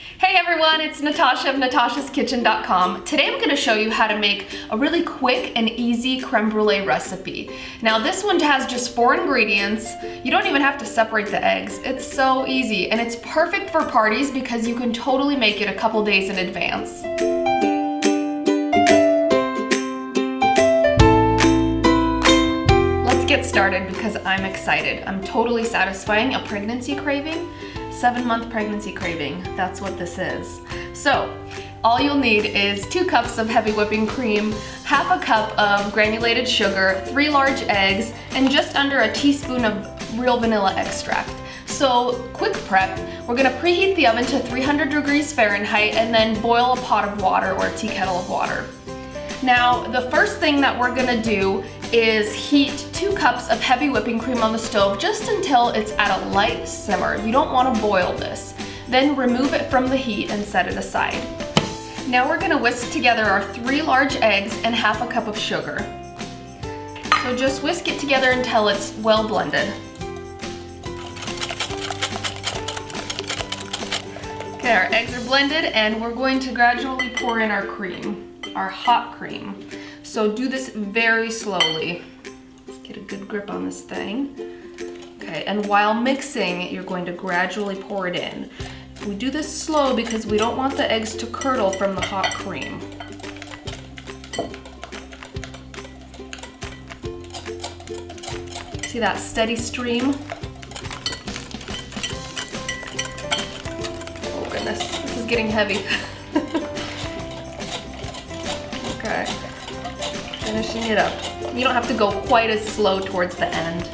Hey everyone, it's Natasha of natashaskitchen.com. Today I'm going to show you how to make a really quick and easy creme brulee recipe. Now this one has just 4 ingredients. You don't even have to separate the eggs. It's so easy and it's perfect for parties because you can totally make it a couple days in advance. Let's get started because I'm excited. I'm totally satisfying a pregnancy craving. 7-month pregnancy craving, that's what this is. So, all you'll need is 2 cups of heavy whipping cream, half a cup of granulated sugar, 3 large eggs, and just under a teaspoon of real vanilla extract. So, quick prep, we're gonna preheat the oven to 300 degrees Fahrenheit and then boil a pot of water or a tea kettle of water. Now, the first thing that we're gonna do is heat 2 cups of heavy whipping cream on the stove just until it's at a light simmer. You don't want to boil this. Then remove it from the heat and set it aside. Now we're going to whisk together our 3 large eggs and half a cup of sugar. So just whisk it together until it's well blended. Okay, our eggs are blended and we're going to gradually pour in our cream, our hot cream. So do this very slowly. Let's get a good grip on this thing. Okay, and while mixing, you're going to gradually pour it in. We do this slow because we don't want the eggs to curdle from the hot cream. See that steady stream? Oh goodness, this is getting heavy. Okay. Finishing it up. You don't have to go quite as slow towards the end.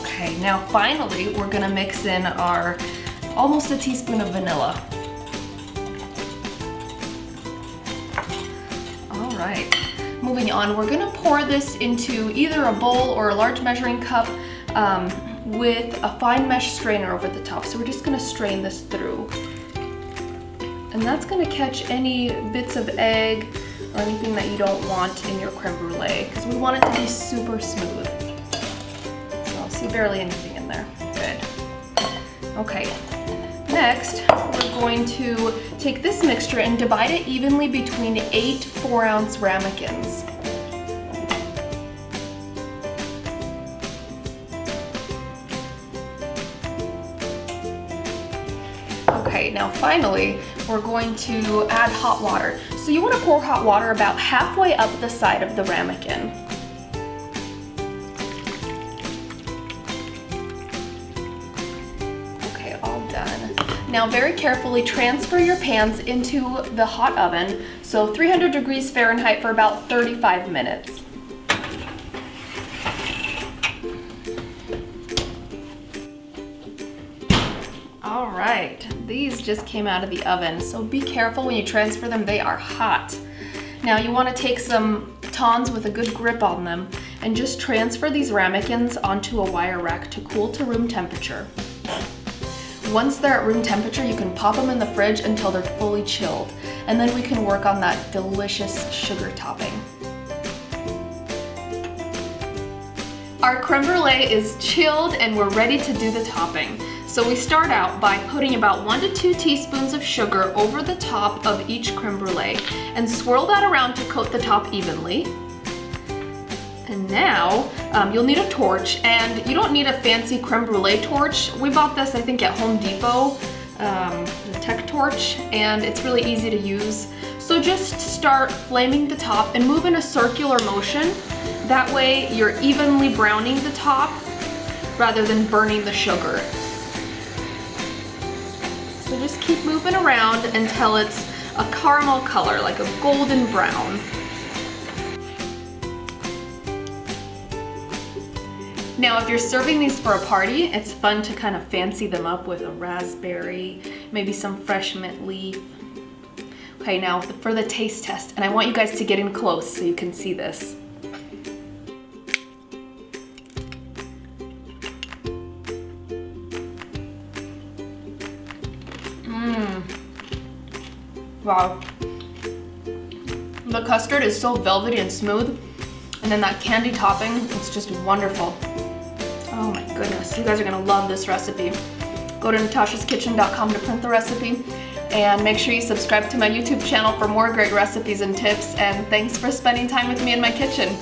Okay, now finally we're gonna mix in our almost a teaspoon of vanilla. All right, moving on, we're gonna pour this into either a bowl or a large measuring cup with a fine mesh strainer over the top. So we're just gonna strain this through. And that's gonna catch any bits of egg or anything that you don't want in your creme brulee because we want it to be super smooth. So I'll see barely anything in there. Good. Okay, next we're going to take this mixture and divide it evenly between 8 4-ounce ramekins. Okay, now finally, we're going to add hot water. So you want to pour hot water about halfway up the side of the ramekin. Okay, all done. Now very carefully transfer your pans into the hot oven, so 300 degrees Fahrenheit for about 35 minutes. All right, these just came out of the oven, so be careful when you transfer them, they are hot. Now you want to take some tongs with a good grip on them and just transfer these ramekins onto a wire rack to cool to room temperature. Once they're at room temperature, you can pop them in the fridge until they're fully chilled, and then we can work on that delicious sugar topping. Our creme brulee is chilled and we're ready to do the topping. So we start out by putting about 1 to 2 teaspoons of sugar over the top of each creme brulee and swirl that around to coat the top evenly. And now you'll need a torch, and you don't need a fancy creme brulee torch. We bought this, I think, at Home Depot, the Tech Torch, and it's really easy to use. So just start flaming the top and move in a circular motion. That way you're evenly browning the top rather than burning the sugar. So just keep moving around until it's a caramel color, like a golden brown. Now, if you're serving these for a party, it's fun to kind of fancy them up with a raspberry, maybe some fresh mint leaf. Okay, now for the taste test, and I want you guys to get in close so you can see this. Wow. The custard is so velvety and smooth, and then that candy topping, it's just wonderful. Oh my goodness, you guys are gonna love this recipe. Go Go to natashaskitchen.com to print the recipe. And make sure you subscribe to my YouTube channel for more great recipes and tips. And thanks for spending time with me in my kitchen.